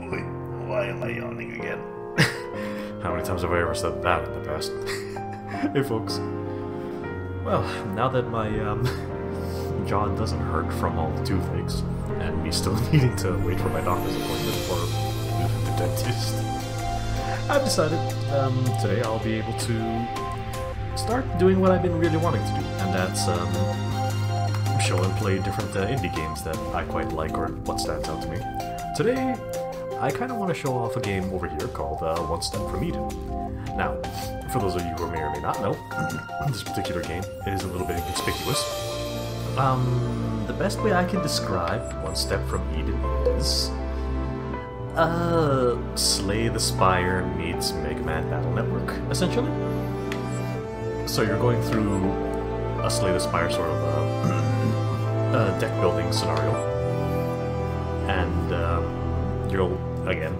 Wait, why am I yawning again? How many times have I ever said that in the past? Hey folks. Well, now that my jaw doesn't hurt from all the toothaches, and me still needing to wait for my doctor's appointment for the dentist, I've decided today I'll be able to start doing what I've been really wanting to do, and that's show and play different indie games that I quite like or what stands out to me. Today, I kind of want to show off a game over here called One Step from Eden. Now, for those of you who may or may not know, this particular game is a little bit inconspicuous. The best way I can describe One Step from Eden is Slay the Spire meets Mega Man Battle Network, essentially. So you're going through a Slay the Spire sort of deck building scenario, and you'll again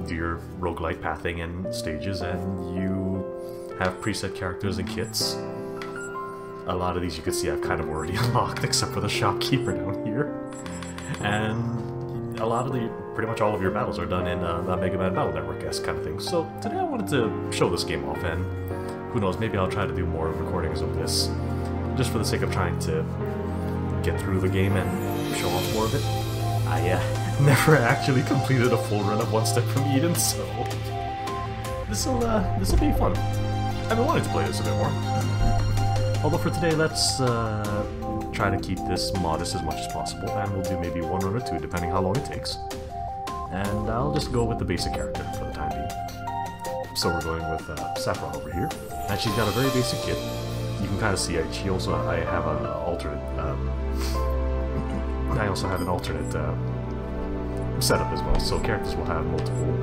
do your roguelite pathing and stages, and you have preset characters and kits. A lot of these you can see I've kind of already unlocked, except for the shopkeeper down here. And a lot of pretty much all of your battles are done in a Mega Man Battle Network-esque kind of thing. So today I wanted to show this game off, and who knows, maybe I'll try to do more recordings of this, just for the sake of trying to get through the game and show off more of it. I never actually completed a full run of One Step from Eden, so this'll be fun. I've been wanting to play this a bit more. Although for today, let's try to keep this modest as much as possible, and we'll do maybe one run or two, depending how long it takes. And I'll just go with the basic character for the time being. So we're going with Saffron over here, and she's got a very basic kit. You can kind of see she also I have an alternate. I also have an alternate setup as well, so characters will have multiple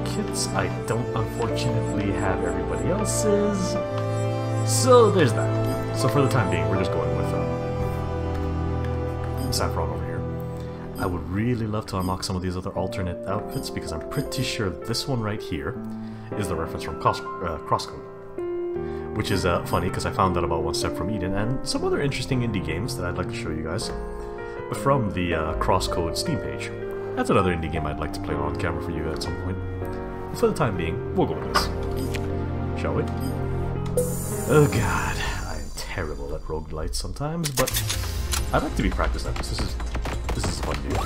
kits. I don't unfortunately have everybody else's, so there's that. So for the time being, we're just going with Saffron over here. I would really love to unlock some of these other alternate outfits, because I'm pretty sure this one right here is the reference from Crosscode. Which is funny, because I found out about One Step from Eden and some other interesting indie games that I'd like to show you guys from the Crosscode Steam page. That's another indie game I'd like to play on camera for you at some point. But for the time being, we'll go with this. Shall we? Oh god, I'm terrible at roguelites sometimes, but I'd like to be practiced at this. This is a fun game.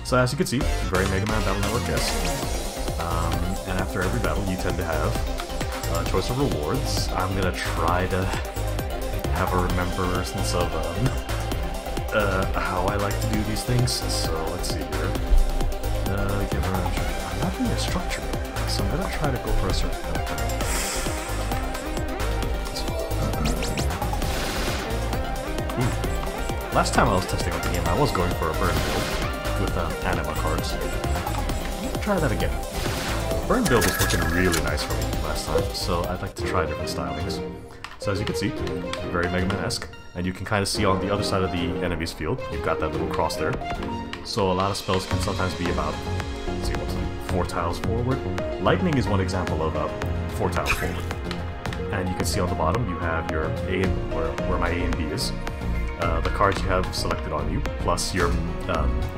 So as you can see, very Mega Man Battle Network-esque. And after every battle, you tend to have a choice of rewards. I'm gonna try to have a remembrance of how I like to do these things. So let's see here. I'm not doing a structure, so I'm gonna try to go for a certain Last time I was testing out the game, I was going for a burn build with anima cards. I'm gonna try that again. Burn build was looking really nice for me last time, so I'd like to try different stylings. So as you can see, very Mega Man-esque, and you can kind of see on the other side of the enemy's field, you've got that little cross there. So a lot of spells can sometimes be about, let's see, what's it, 4 tiles forward. Lightning is one example of 4 tiles forward. And you can see on the bottom, you have your A and where my A and B is. The cards you have selected on you, plus your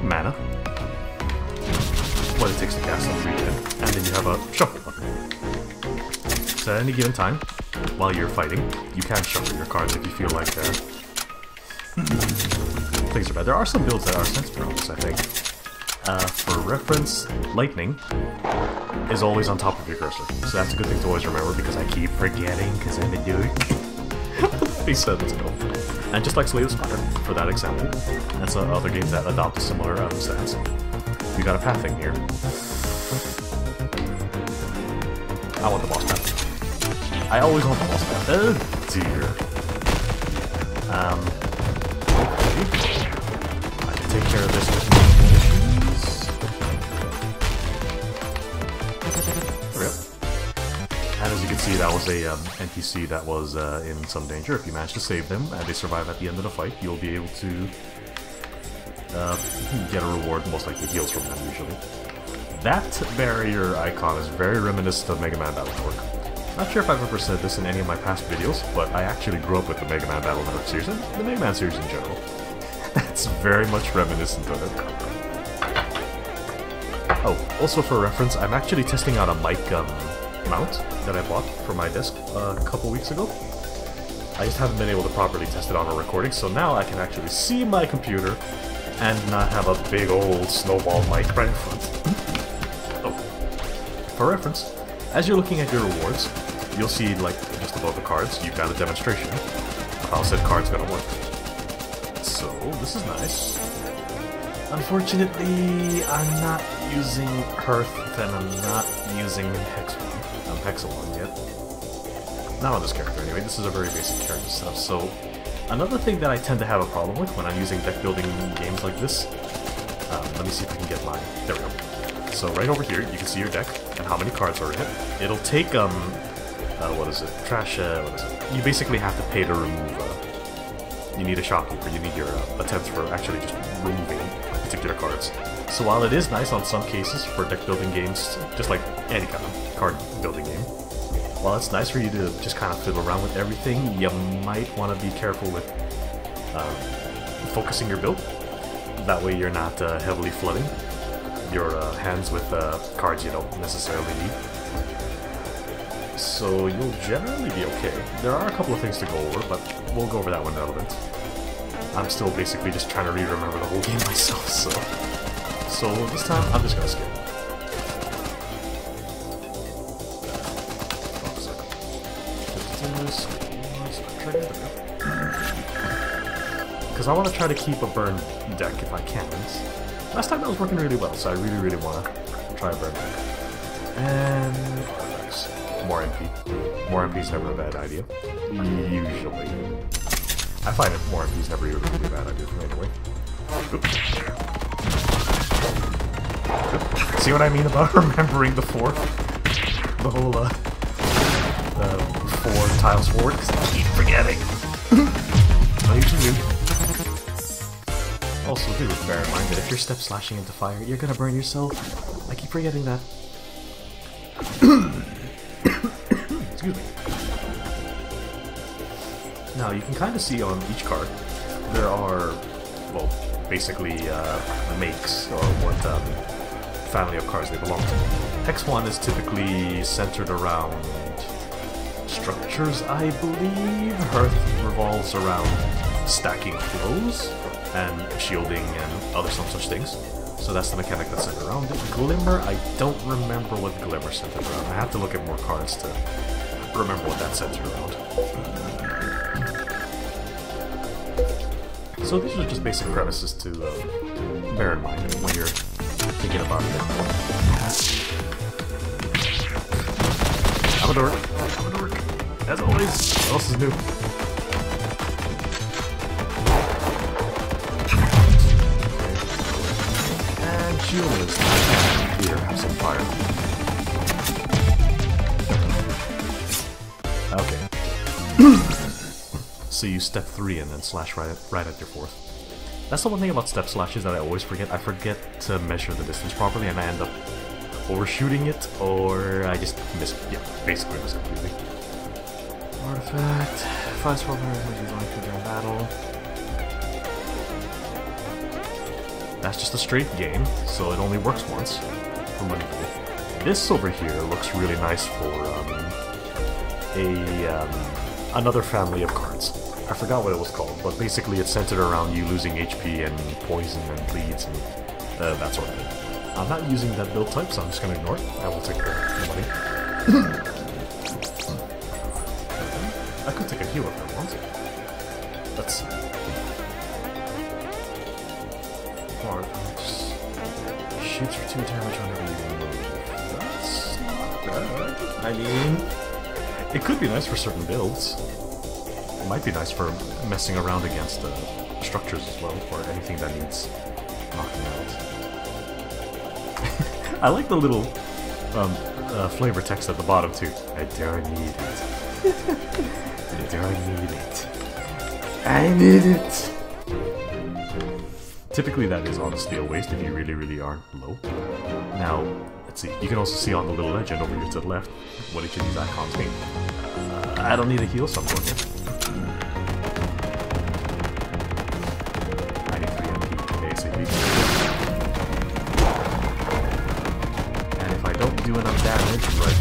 mana, what it takes to cast on region, and then you have a shuffle button. So at any given time, while you're fighting, you can shuffle your cards if you feel like things are bad. There are some builds that are sensitive on this, I think. For reference, lightning is always on top of your cursor, so that's a good thing to always remember, because I keep forgetting, because I'm a dude. Makes sense, though. And just like Slay the Spire, for that example, and some other games that adopt a similar stance. We got a path thing here. I want the boss path. I always want the boss path. Oh dear. Hopefully I can take care of this with my missions. There we go. And as you can see, that was a NPC that was in some danger. If you manage to save them and they survive at the end of the fight, you'll be able to get a reward, most likely heals from them usually. That barrier icon is very reminiscent of Mega Man Battle Network. Not sure if I've ever said this in any of my past videos, but I actually grew up with the Mega Man Battle Network series, and the Mega Man series in general. It's very much reminiscent of it. Oh, also for reference, I'm actually testing out a mic mount that I bought for my desk a couple weeks ago. I just haven't been able to properly test it on a recording, so now I can actually see my computer and not have a big old snowball mic right in front. Oh. For reference, as you're looking at your rewards, you'll see, like, just above the cards, you've got a demonstration of how said card's gonna work. So, this is nice. Unfortunately, I'm not using Hearth, and I'm not using Hexalon yet. Not on this character anyway, this is a very basic character stuff, so... Another thing that I tend to have a problem with when I'm using deck building games like this... let me see if I can get mine. There we go. So right over here, you can see your deck, and how many cards are in it. It'll take, what is it? Trash, what is it? You basically have to pay to remove, you need a shopkeeper, you need your attempts for actually just removing particular cards. So while it is nice on some cases for deck building games, just like any kind of card building game, while it's nice for you to just kind of fiddle around with everything, you might want to be careful with focusing your build. That way you're not heavily flooding your hands with cards you don't necessarily need. So you'll generally be okay. There are a couple of things to go over, but we'll go over that when relevant. I'm still basically just trying to re-remember the whole game myself, so this time I'm just gonna skip. Because I want to try to keep a burn deck if I can. Last time that was working really well, so I really want to try a burn deck. And more MP. More MP is never a bad idea. Usually. I find that more MP is never really a bad idea for me anyway. Oops. See what I mean about remembering the four? The whole, 4 tiles forward, because I keep forgetting. I usually do. Also, do bear in mind that if you're step slashing into fire, you're gonna burn yourself. I keep forgetting that. Excuse me. Now, you can kind of see on each card, there are, well, basically, makes, or what family of cards they belong to. Hex 1 is typically centered around structures, I believe. Hearth revolves around stacking flows and shielding and other some such things. So that's the mechanic that's centered around it. Glimmer, I don't remember what Glimmer centered around. I have to look at more cards to remember what that's centered around. So these are just basic premises to bear in mind when you're thinking about it. I'm a dork. As always, what else is new? And shield is here, have some fire. Okay. So you step 3 and then slash right at your 4th. That's the one thing about step slashes that I always forget. I forget to measure the distance properly and I end up overshooting it, or I just basically miss completely. Artifact. 5 spell is going through during battle. That's just a straight game, so it only works once for money. This over here looks really nice for another family of cards. I forgot what it was called, but basically it's centered around you losing HP and poison and bleeds and that sort of thing. I'm not using that build type, so I'm just going to ignore it. I will take the money. I could take a heal if I want to. Let's see. Artifacts. Shoots for 2 damage whenever you move. That's not bad. I mean, it could be nice for certain builds. It might be nice for messing around against structures as well, or anything that needs knocking out. I like the little flavor text at the bottom too. I don't need it. I don't need it. I need it! Typically that is on a steel waste if you really aren't low. Now, let's see, you can also see on the little legend over here to the left what each of these icons mean. I don't need a heal, so I'm going here. 93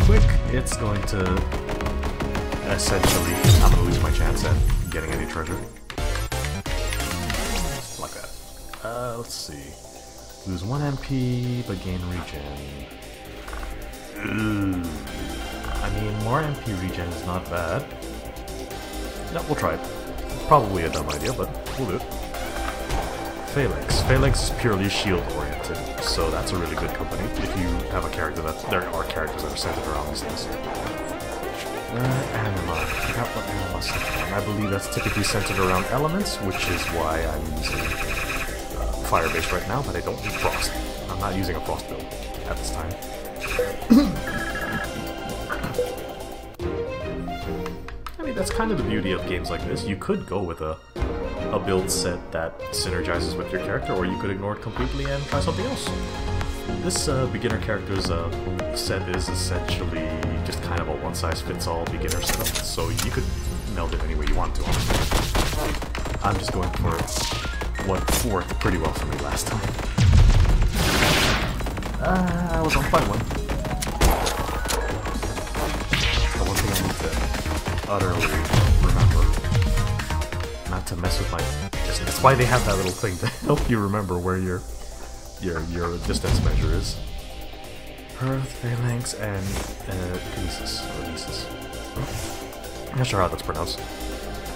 quick, it's going to essentially, I'm going to lose my chance at getting any treasure. Like that. Let's see. Lose 1 MP, but gain regen. I mean, more MP regen is not bad. No, we'll try it. Probably a dumb idea, but we'll do it. Phalanx. Phalanx is purely shield-oriented, so that's a really good company if you have a character that... There are characters that are centered around these things. Anima. I forgot what Anima is. I believe that's typically centered around elements, which is why I'm using Fire-based right now, but I don't need Frost. I'm not using a Frost build at this time. I mean, that's kind of the beauty of games like this. You could go with a build set that synergizes with your character, or you could ignore it completely and try something else. This beginner characters set is essentially just kind of a one-size-fits-all beginner setup, so you could meld it any way you want to. I'm just going for what worked pretty well for me last time. I was on 5-1. The one thing I need to utterly remember. Not to mess with my distance. That's why they have that little thing to help you remember where your distance measure is. Earth, Phalanx, and Kinesis. I'm not sure how that's pronounced.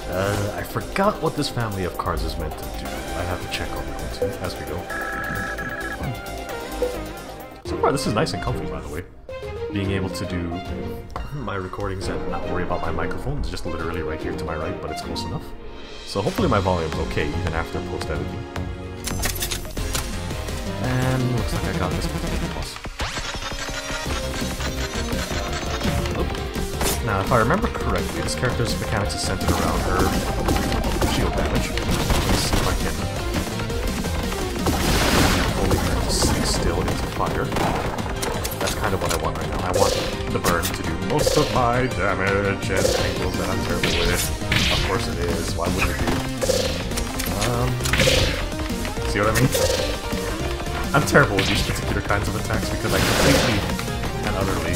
I forgot what this family of cards is meant to do. I have to check on that one too as we go. So far, this is nice and comfy, by the way. Being able to do my recordings and not worry about my microphone is just literally right here to my right, but it's close enough. So hopefully my volume's okay, even after post-editing. And looks like I got this plus. Now, if I remember correctly, this character's mechanics is centered around her shield damage. Let me see if I can fully turn to stay still into fire. That's kind of what I want right now. I want the burn to do most of my damage and angles that I'm terrible with. Of course it is. Why wouldn't it be? See what I mean? I'm terrible with these particular kinds of attacks because I completely and utterly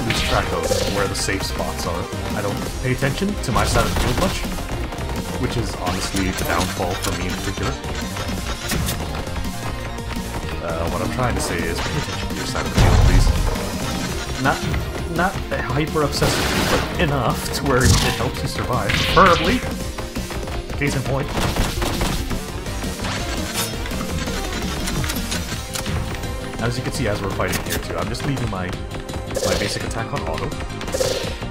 lose track of where the safe spots are. I don't pay attention to my side of the field much, which is honestly the downfall for me in particular. What I'm trying to say is pay attention to your side of the field, please. Not hyper-obsessively, but enough to where it helps you survive. Preferably. Case in point. As you can see, as we're fighting here too, I'm just leaving my basic attack on auto,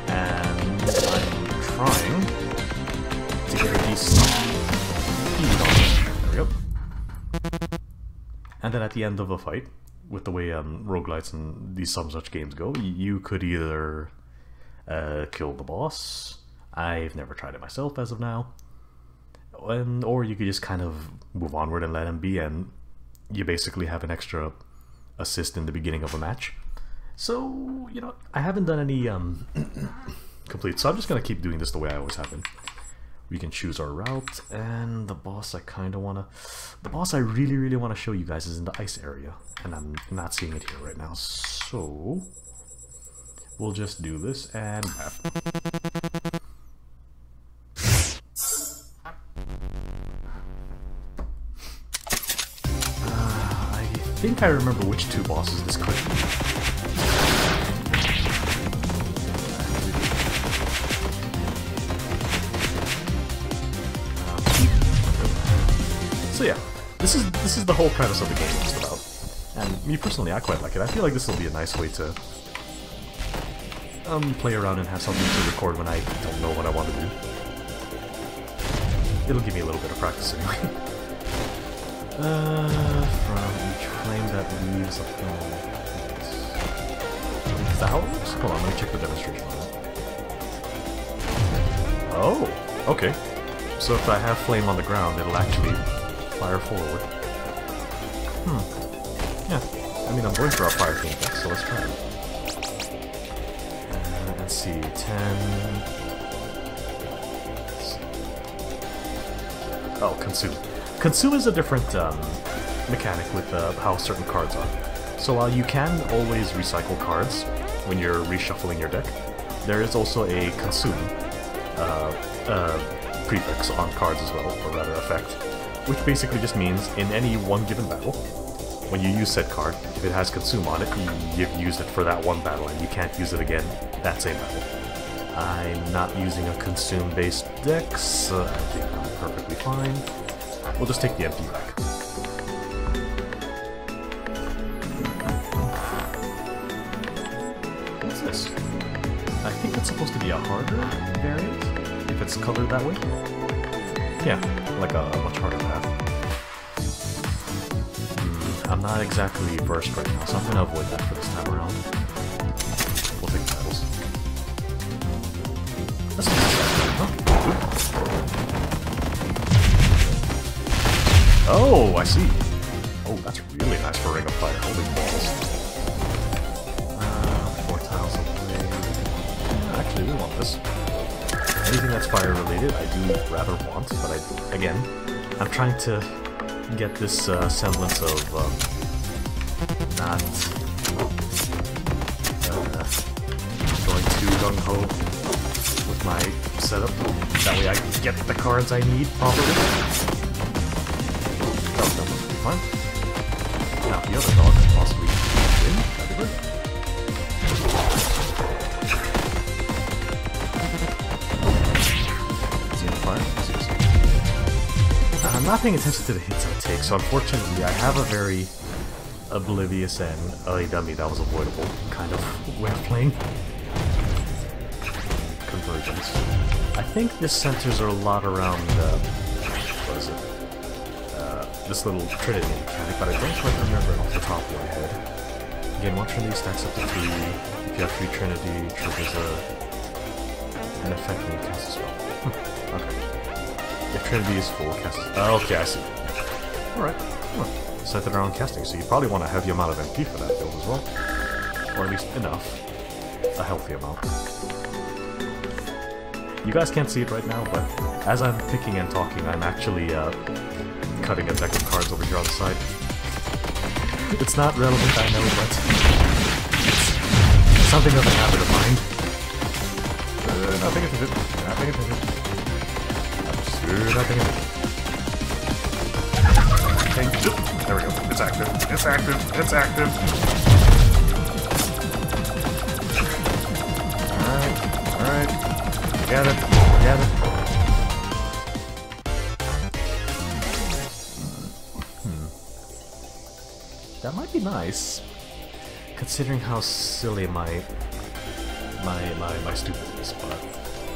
and I'm trying to get a decent speed on it. There we go. And then at the end of a fight, with the way roguelites and these some such games go, you could either kill the boss. I've never tried it myself as of now. Or you could just kind of move onward and let him be, and you basically have an extra assist in the beginning of a match. So, you know, I haven't done any complete, so I'm just going to keep doing this the way I always have been. We can choose our route, and the boss I kind of want to... The boss I really, really want to show you guys is in the ice area, and I'm not seeing it here right now, so... We'll just do this, and... I think I remember which two bosses this could be. So yeah, this is the whole premise of the game just about. And me personally, I quite like it. I feel like this will be a nice way to play around and have something to record when I don't know what I want to do. It'll give me a little bit of practice anyway. From each flame that leaves a flame. Is that how it works? Hold on, let me check the demonstration on it. Oh, okay. So if I have flame on the ground, it'll actually fire forward. Yeah. I mean, I'm going for a fire king deck, so let's try it. Let's see, 10... Oh, consume. Consume is a different mechanic with how certain cards are. So while you can always recycle cards, when you're reshuffling your deck, there is also a consume prefix on cards as well, or rather effect, which basically just means in any one given battle, when you use said card, if it has consume on it, you've used it for that one battle and you can't use it again that same battle. I'm not using a consume-based deck, so I think I'm perfectly fine. We'll just take the MP back. What's this? I think it's supposed to be a harder variant, if it's colored that way. Yeah, like a much harder path. I'm not exactly versed right now, so I'm gonna avoid that for this time around. We'll take battles. That's not oh, I see. Oh, that's really nice for Ring of Fire. Holy balls. 4 tiles away. Actually, we want this. Anything that's fire related, I do rather want, but again, I'm trying to get this semblance of not going too gung-ho with my setup. That way I get the cards I need properly. That must be fine. Now the other dog could possibly win. That'd be good. I'm not paying attention to the hits I take, so unfortunately I have a very oblivious and dummy, that was avoidable kind of way of playing. Convergence. I think this centers a lot around, what is it? This little Trinity mechanic, but I don't quite remember it off the top of my head. Again, one Trinity stacks up to 3. If you have 3 Trinity, triggers an effect when you cast a spell. Okay. If Trinity is full, cast it. Okay, I see. Alright. Centered around casting, so you probably want a heavy amount of MP for that build as well. Or at least enough. A healthy amount. You guys can't see it right now, but as I'm picking and talking, I'm actually cutting a deck of cards over here on the side. It's not relevant, I know, but it's something of a habit of mine. Nothing of it. Nothing of it. Nothing of it. There we go. It's active. It's active. It's active. Alright. Alright. Get it. Get it. That might be nice, considering how silly my stupid is, but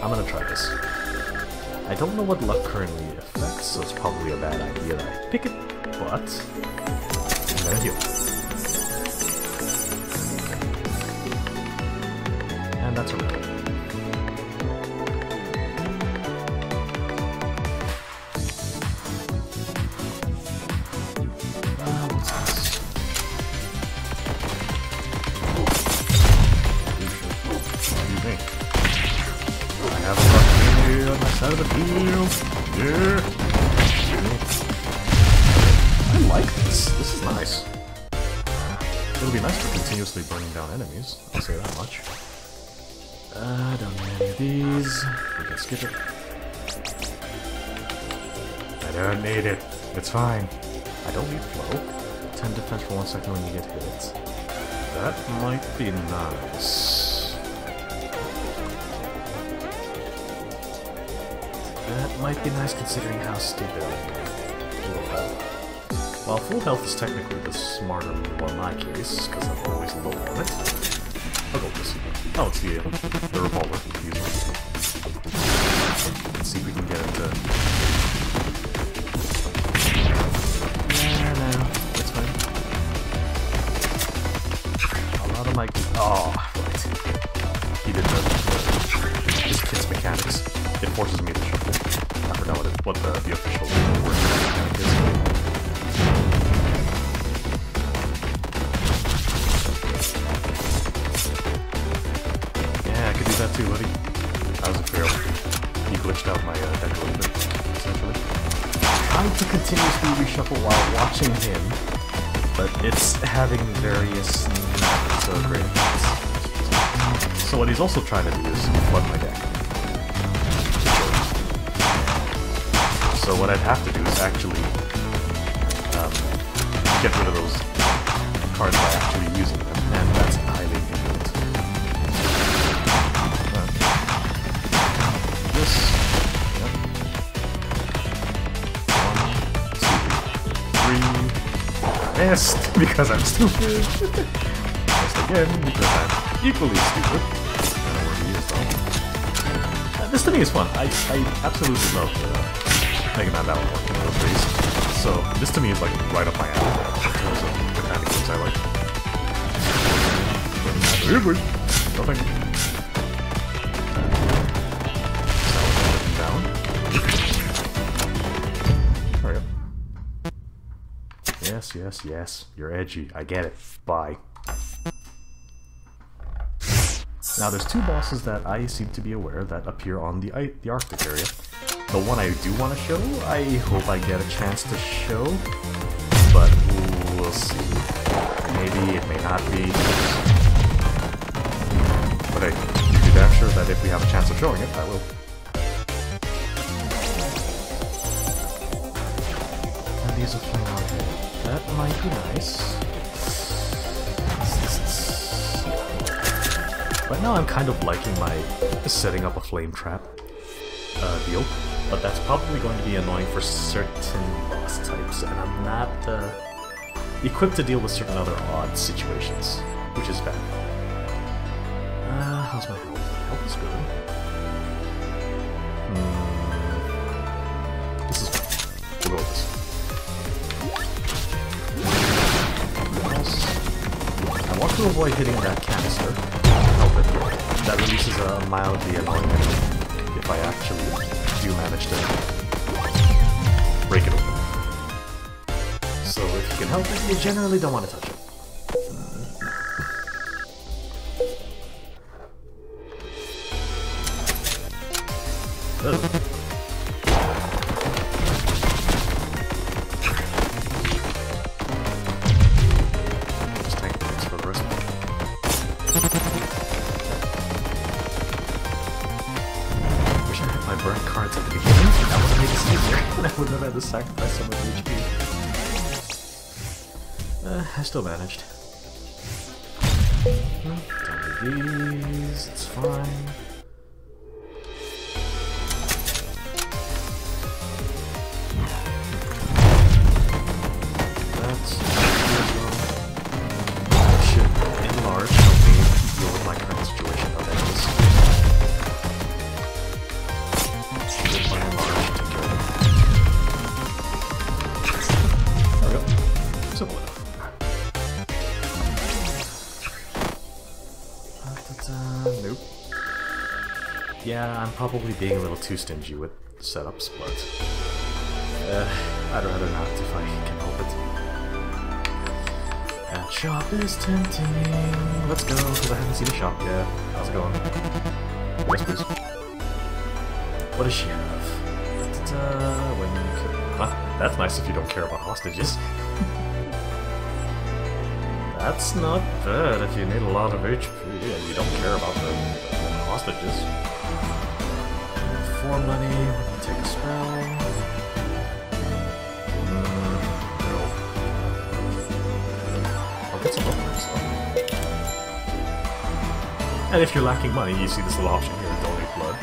I'm gonna try this. I don't know what luck currently affects, so it's probably a bad idea that I pick it, but I'm gonna heal. And that's a relic. What's this? Excuse me. I have a luck here on my side of the field. Yeah. I like this. This is nice. It'll be nice for continuously burning down enemies. I'll say that much. Don't need any of these. We can skip it. I don't need it. It's fine. I don't need flow. 10 defense for 1 second when you get hit. That might be nice. That might be nice considering how stupid I am. While full health is technically the smarter move in my case, because I'm always low on it. I'll go with this. Oh, it's the revolver. Let's see if we can get it to... Yeah, no, that's fine. A lot of my... Oh, right. He did his kit's mechanics. It forces me to shuffle. I forgot what the official word mechanic is. Yeah, I could do that too, buddy. That was a fail. He glitched out my deck a little bit, essentially. Trying to continuously reshuffle while watching him, but it's having various methods of great effects. So what he's also trying to do is flood my deck. So what I'd have to do is actually get rid of those cards by actually using them, and that's highly inconvenient. This, yep. 1, 2, 3, missed because I'm stupid. Missed again because I'm equally stupid. I don't know where he is though. This to me is fun. I absolutely love Mega Man Battle in those days. So this to me is like right up my alley in terms of the kind of games I like. Nothing. Down. Hurry up. Yes, yes, yes. You're edgy. I get it. Bye. Now there's two bosses that I seem to be aware that appear on the Arctic area. The one I do want to show, I hope I get a chance to show, but we'll see. Maybe, it may not be. But hey, you be damn sure that if we have a chance of showing it, I will. And these are flying out here. That might be nice. Right now I'm kind of liking my setting up a flame trap deal. But that's probably going to be annoying for certain boss types, and I'm not equipped to deal with certain other odd situations, which is bad. How's my health? Health is good. This is fine. We'll go with this. I want to avoid hitting that canister. Help it. That releases a mildly annoying enemy if I actually do manage to break it open. So if you can help it, you generally don't want to touch it. Just tank things for the rest of it. My burnt cards at the beginning, that would have made this easier, and I wouldn't have had to sacrifice so much HP. I still managed. Don't need these, it's fine. That's that should enlarge, help me deal with my current situation of enemies. Simple enough. Nope. Yeah, I'm probably being a little too stingy with setups, but I'd rather not if I can help it. That shop is tempting. Let's go, because I haven't seen a shop yet. How's it going? Yes, please. What does she have? When you can... that's nice if you don't care about hostages. That's not bad if you need a lot of HP and you don't care about the hostages. For money, take a spell. No. I'll get some upgrades though. And if you're lacking money, you see this little option here, donate blood.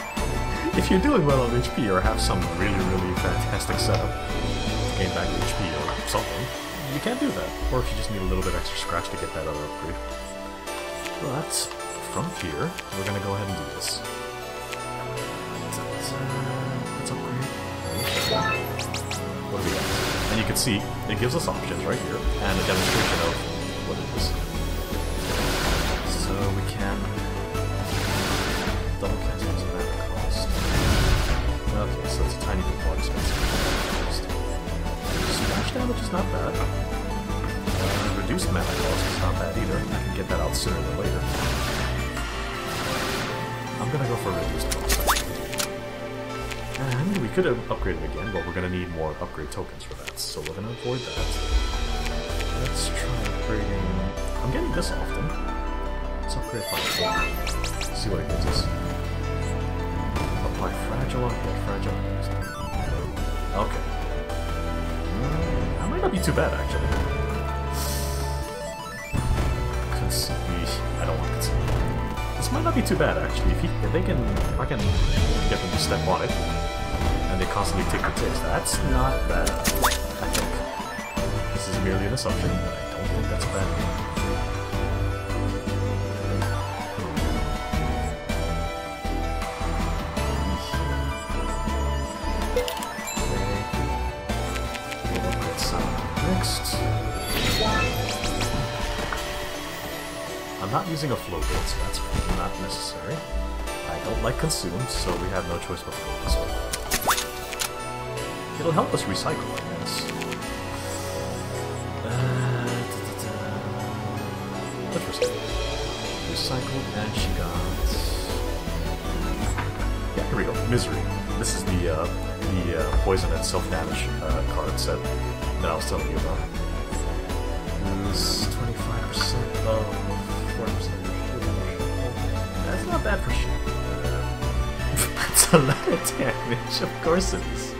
If you're doing well on HP or have some really, really fantastic setup to gain back HP or something, you can't do that. Or if you just need a little bit extra scratch to get that other upgrade. But from here, we're gonna go ahead and do this. Let's upgrade. What do we got? And you can see, it gives us options right here, and a demonstration of what it is. So we can double cast on that cost. Okay, so it's a tiny bit more expensive. Smash damage is not bad. Reduced mana cost is not bad either. I can get that out sooner than later. I'm gonna go for reduced cost. And we could have upgraded again, but we're gonna need more upgrade tokens for that, so we're gonna avoid that. Let's try upgrading... I'm getting this often. let's upgrade Fire. See what it gives us. Apply Fragile on hit, Fragile on hit. Okay. That might not be too bad, actually. I don't want Conceive. This might not be too bad, actually. If I can get them to step on it, and they constantly take the ticks, that's not bad, I think. This is merely an assumption, but I don't think that's bad. Next. I'm not using a flow gate, so that's not necessary. I don't like Consume, so we have no choice but to go this way. It'll help us recycle, I guess. Let's recycle. Recycled, and she got... Yeah, here we go. Misery. This is the poison and self-damage card set that I was telling you about. Lose 25% of 40%. That's not bad for shit. That's a lot of damage, of course it is.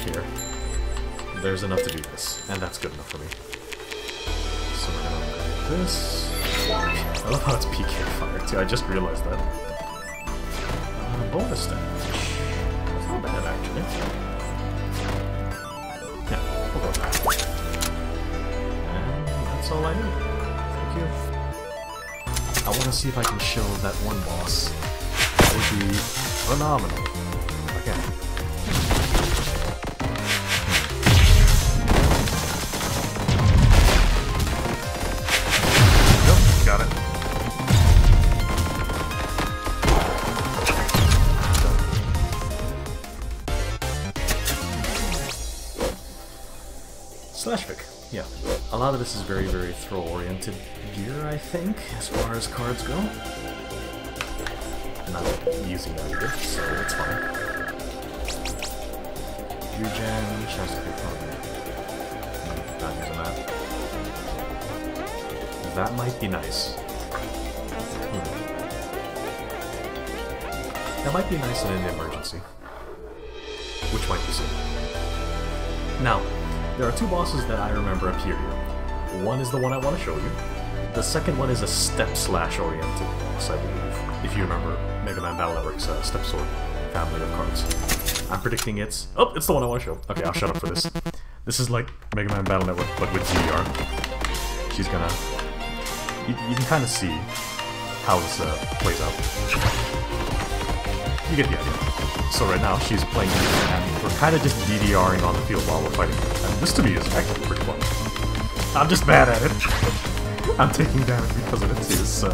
Here. There's enough to do this, and that's good enough for me. So we're gonna upgrade this. I love how it's PK fire too, I just realized that. Bonus damage. That's not bad actually. Yeah, we'll go with that. And that's all I need. Thank you. I want to see if I can show that one boss. That would be phenomenal. Again. Nope, got it. Slashvik. Yeah, a lot of this is very, very throw-oriented gear, I think, as far as cards go. I'm not using that either, so it's fine. Regen, chance to be probably not using that. That might be nice. That might be nice in an emergency. Which might be soon. Now, there are two bosses that I remember up here. One is the one I want to show you. The second one is a step-slash oriented boss, I believe. If you remember Mega Man Battle Network's Step Sword family of cards. I'm predicting it's... Oh, it's the one I want to show. Okay, I'll shut up for this. This is like Mega Man Battle Network, but with DDR. She's gonna... You can kind of see how this plays out. You get the idea. So right now, she's playing and we're kind of just DDRing on the field while we're fighting. And this to me is actually pretty fun. I'm just bad at it. I'm taking damage because of it too, so...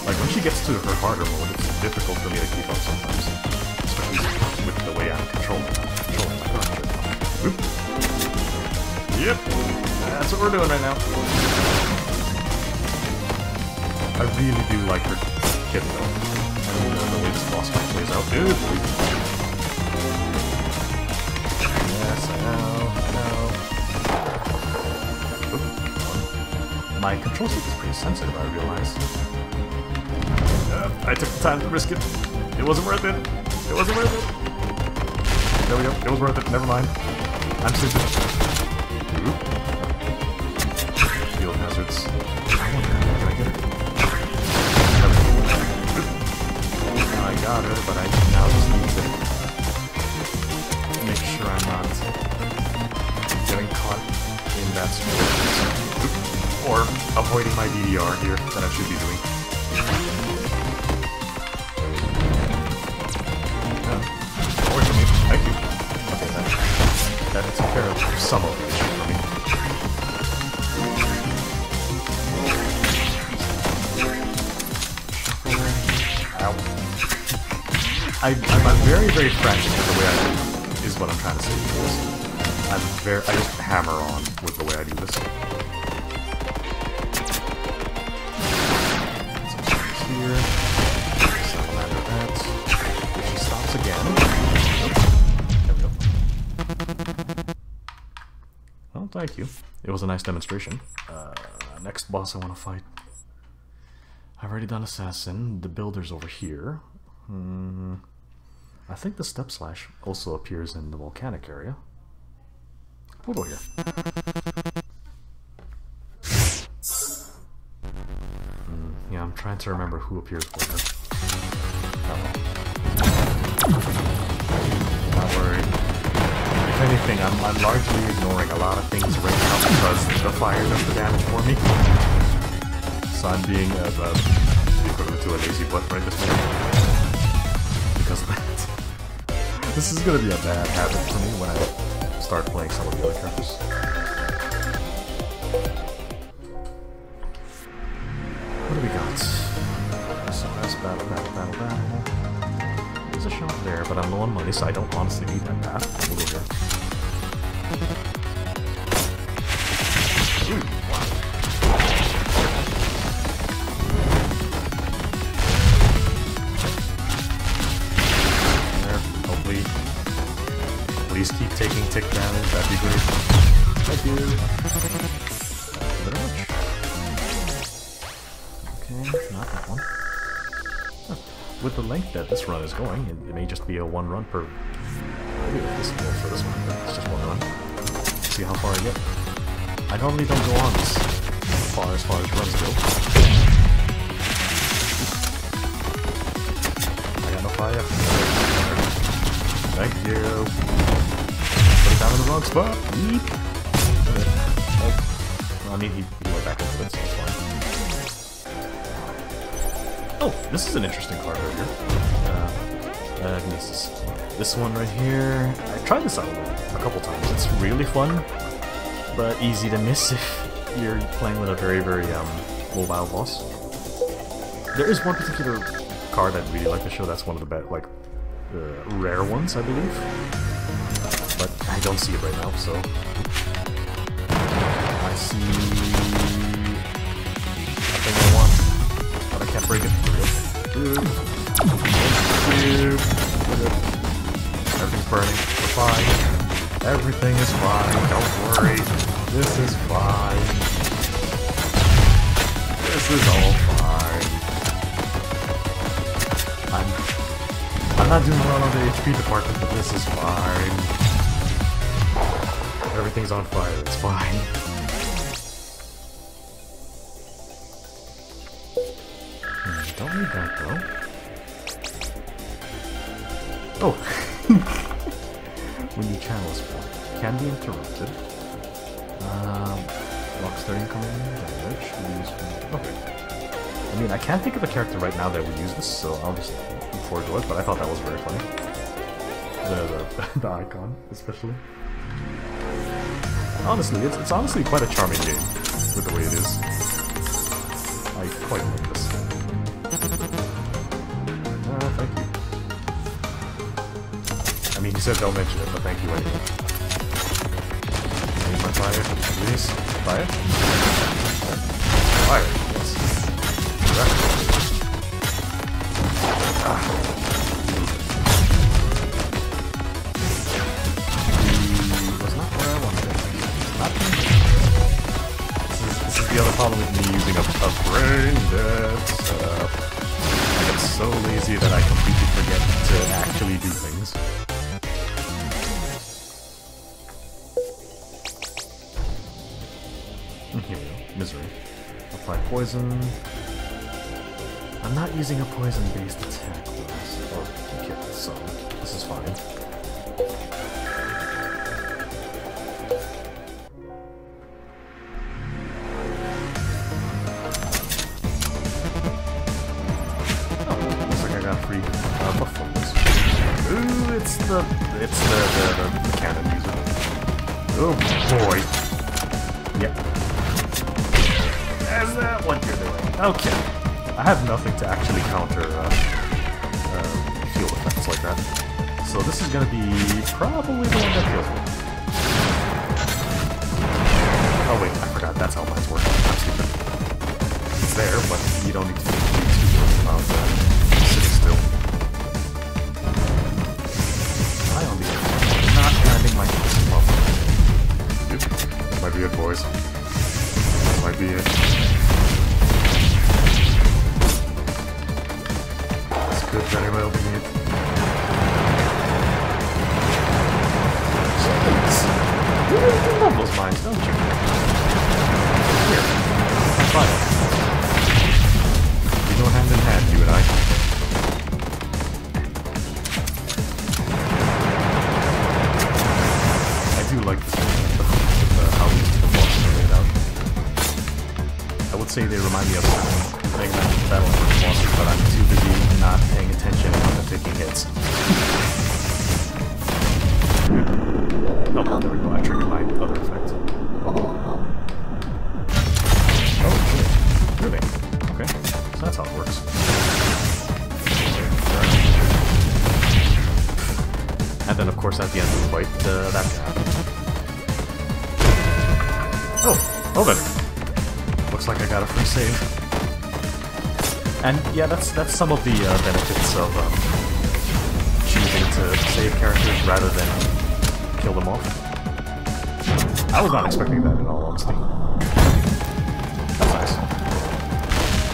Like, when she gets to her harder mode, it's difficult for me to keep up sometimes. Especially with the way I'm controlling my character. Oop. Yep, that's what we're doing right now. I really do like her kit though. And the way this boss fight plays out. Dude! Yes, I know. Oop. My control stick is pretty sensitive, I realize. I took the time to risk it. It wasn't worth it. It wasn't worth it. There we go. It was worth it. Never mind. I'm stupid. Oop. Field hazards. I wonder, can I get her? I got her, but I now just need to make sure I'm not getting caught in that situation. Or avoiding my DDR here that I should be doing. Thank you. Okay, that takes care of some of the issue for me. Ow. I'm very, very frantic with the way I do it, is what I'm trying to say. I just hammer on with the way I do this. Here. Salamander that. If she stops again. There we go. Well, thank you. It was a nice demonstration. Next boss I want to fight. I've already done Assassin. The Builder's over here. I think the Step Slash also appears in the volcanic area. We'll go here. Yeah, I'm trying to remember who appears where. Not worried. If anything, I'm largely ignoring a lot of things right now because the fire does the damage for me. So I'm being equivalent to a lazy butt right this minute. Because of that. This is gonna be a bad habit for me when I start playing some of the other characters. What do we got? SOS, battle. There's a shop there, but I'm low on money, so I don't honestly need that path. We'll go here. Ooh, wow. There, hopefully. Please keep taking tick damage, that'd be great. Thank you. Thank you very much. Okay, not that one. Huh. With the length that this run is going, it may just be a one run per... Maybe this will for this one, but it's just one run. See how far I get. I normally don't go on this far as runs go. I got no fire. Thank you. Put it down in the wrong spot. Yeep. Well, I mean, he went back into it, so it's fine. Oh, this is an interesting card right here. This one right here. I tried this out a couple times. It's really fun, but easy to miss if you're playing with a very, very mobile boss. There is one particular card I'd really like to show. That's one of the rare ones, I believe. But I don't see it right now, so I see a thing I want, but I can't break it. Everything's burning. We're fine. Everything is fine. Don't worry. This is fine. This is all fine. I'm not doing well on the HP department, but this is fine. Everything's on fire. It's fine. Don't need that though. Oh! When you channel spawn, can be interrupted. Blocks their incoming damage. Okay. I mean, I can't think of a character right now that would use this, so I'll just forego it, but I thought that was very funny. The icon, especially. Honestly, it's honestly quite a charming game, with the way it is. I quite like this. Thank you. I mean, he said don't mention it, but thank you anyway. Need my fire, please. Fire? Fire, yes. Was not where I wanted it. Not this is the other problem with me using a brain dead setup. I get so lazy that I completely forget to actually do things. Here we go. Misery. Apply poison. I'm not using a poison-based attack class or kit, so this is fine. Oh, looks like I got free buff from this. Ooh, it's the cannon user. Oh boy. Yep. Is that what you're doing? Okay. I have nothing to actually counter field effects like that. So this is going to be probably the one that kills me. Oh wait, I forgot. That's how mines work. I'm stupid. It's there, but you don't need to be too worried about sitting still. I on the other hand, not landing my hits properly. That might be it, boys. be it. This could very well be it. Jeez. You really love those mines, don't you? Here. Fine. We go hand in hand, you and I. I do like how these two bosses are laid out. I would say they remind me of certain Mega Man Battle bosses, but I'm too busy not paying attention when I'm taking hits. Oh, there we go. I triggered my other effect. Oh, shit. Really? Okay. So that's how it works. And then, of course, at the end of the fight, that guy. Oh, then. Looks like I got a free save. And yeah, that's some of the benefits of choosing to save characters rather than kill them off. I was not expecting that, in all honesty. That's nice.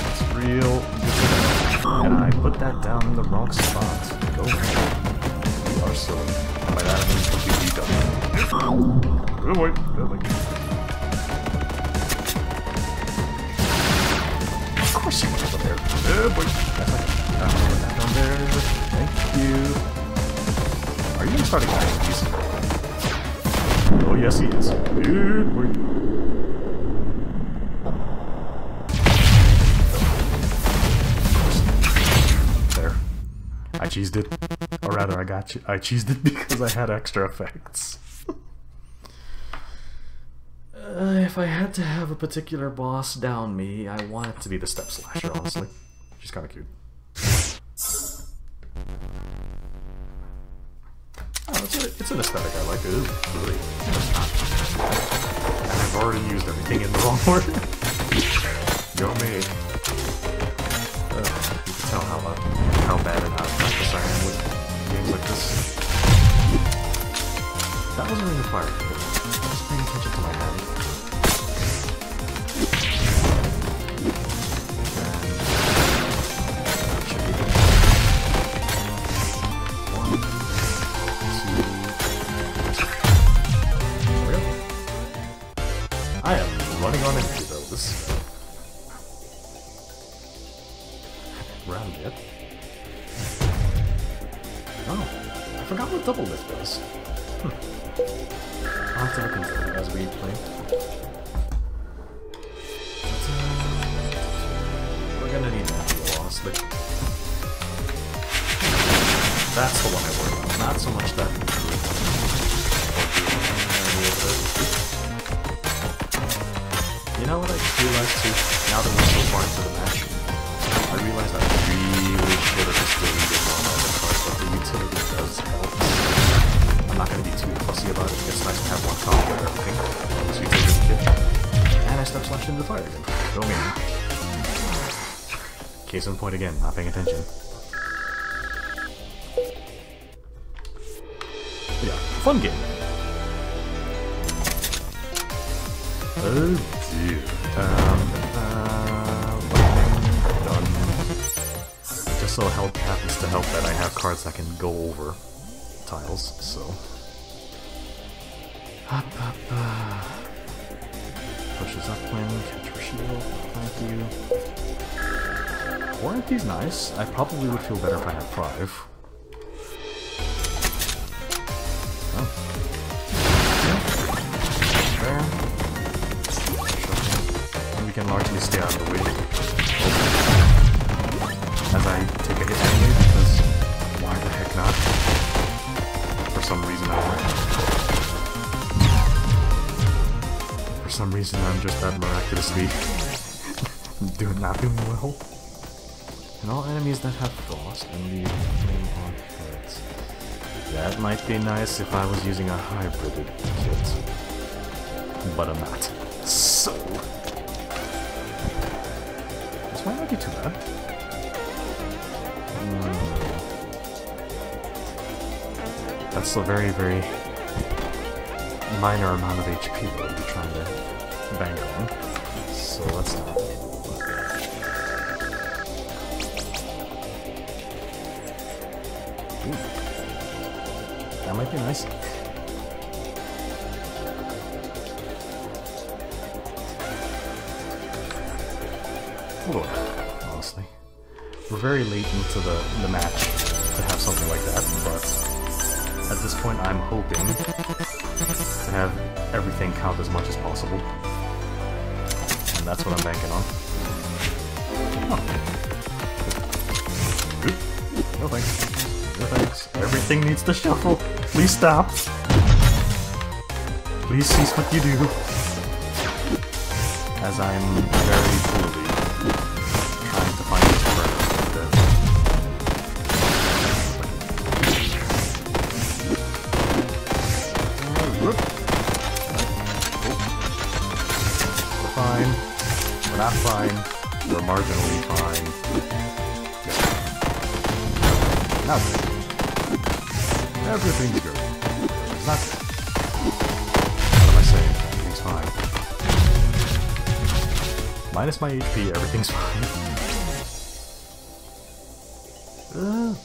That's real good. And I put that down in the wrong spot. Go ahead. You are silly. By that I mean completely dumb. Good boy. Good boy. Of course you went over there. Good boy. That's like put that down there. Thank you. Are you gonna start igniting these? Oh yes he is. Good boy. There. I cheesed it. Or rather I cheesed it because I had extra effects. If I had to have a particular boss down me, I want it to be the Step Slasher, honestly. She's kinda cute. Oh, it's an aesthetic I like. Ooh, really. And I've already used everything in the wrong order. Go me. You can tell how bad and out of practice I am with games like this. That wasn't really fire. I was paying attention to my hand. I am running on empty though. This round yet? Oh, I forgot what double lift does. I'll have to look into it as we play. We're gonna need that, honestly. That's the one I worry about. Not so much that. You know what I just realized too, now that we're so far into the match, I realized I really should have just deleted one of the cards, but the utility does help. I'm not going to be too fussy about it, it's nice to have one copy of everything, so you take the kit, and I Step Slash into the fire again. Go me. Case in point again, not paying attention. Yeah, fun game. Oh dear. Done. Just so happens to help that I have cards that can go over tiles, so. Pushes upwind, catch for shield, thank you. Warranty's nice. I probably would feel better if I had 5. Oh. There. Can largely stay out of the way as I take a hit anyway, because why the heck not? For some reason I'm just that miraculously not doing well. And all enemies that have frost and leave flame on heads. That might be nice if I was using a hybrided kit. But I'm not. So might not be too bad. That's a very, very minor amount of HP that I'll be trying to bank on. so let's not. Ooh. That might be nice. Lord, honestly. We're very late into the match to have something like that, but at this point I'm hoping to have everything count as much as possible. And that's what I'm banking on. Oh. No thanks. No thanks. Everything needs to shuffle. Please stop. Please cease what you do. As I'm very poorly trying to find this burner. We're fine. We're not fine. We're marginally fine. Now everything's good. It's not. What am I saying? Everything's fine. Minus my HP, everything's fine.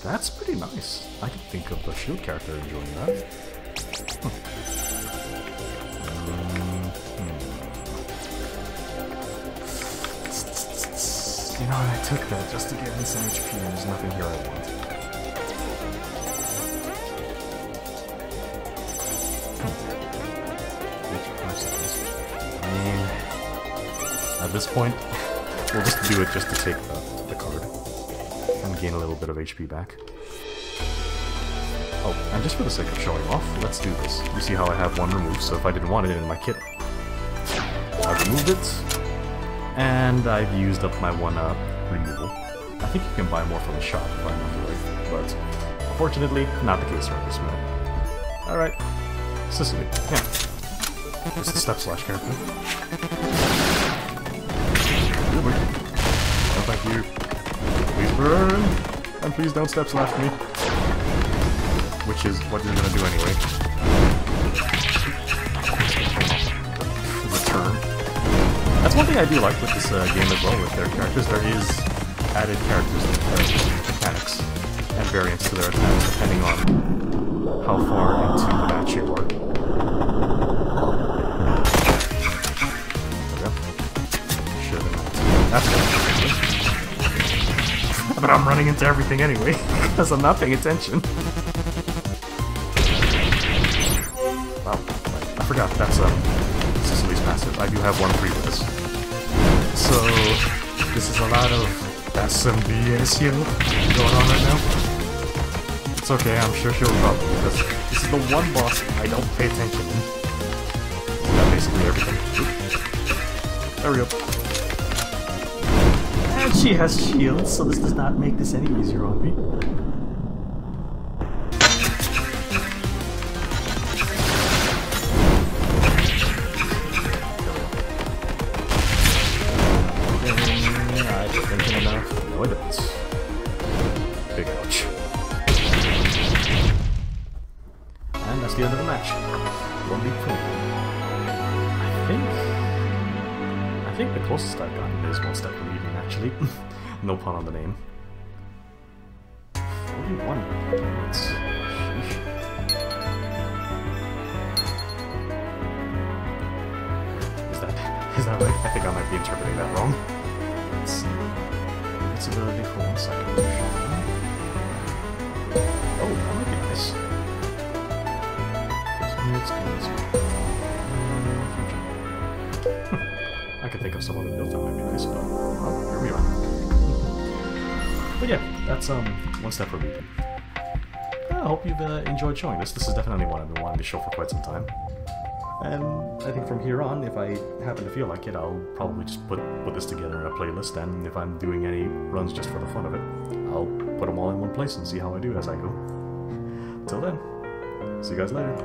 That's pretty nice. I can think of the shield character enjoying that. You know what, I took that just to get me some HP and there's nothing here I want. I mean, at this point, we'll just do it just to take the card and gain a little bit of HP back. Oh, and just for the sake of showing off, let's do this. You see how I have one removed, so if I didn't want it in my kit, I've removed it. And I've used up my one removal. I think you can buy more from the shop if I remember right, but unfortunately, not the case right this minute. Alright, Cicely, yeah. Just a step slash character. No thank you. Please burn! And please don't step slash me. Which is what you're gonna do anyway. Return. That's one thing I do like with this game as well, with their characters. There is added characters, mechanics, and variants to their attacks depending on how far into the match you are. There we go. Should have been. That's good. But I'm running into everything anyway, because I'm not paying attention. Wow, I forgot, that's Cicely's passive. I do have one free res. So, this is a lot of SMBS going on right now. It's okay, I'm sure she'll probably, because this is the one boss I don't pay attention in. Got basically everything. There we go. And she has shields, so this does not make this any easier on me. No, it does. Big ouch. And that's the end of the match. One big point. I think the closest I've gotten is one step leading, actually. No pun on the name. 41 points. Sheesh. Is that right? I think I might be interpreting that wrong. Let's see. Its ability for 1 second. Oh, that might be nice. I could think of some other build that might be nice, but well, here we are. But yeah, that's one step for leaving. I hope you've enjoyed showing this. This is definitely one I've been wanting to show for quite some time. And I think from here on, if I happen to feel like it, I'll probably just put this together in a playlist, and if I'm doing any runs just for the fun of it, I'll put them all in one place and see how I do as I go. Till then, see you guys later.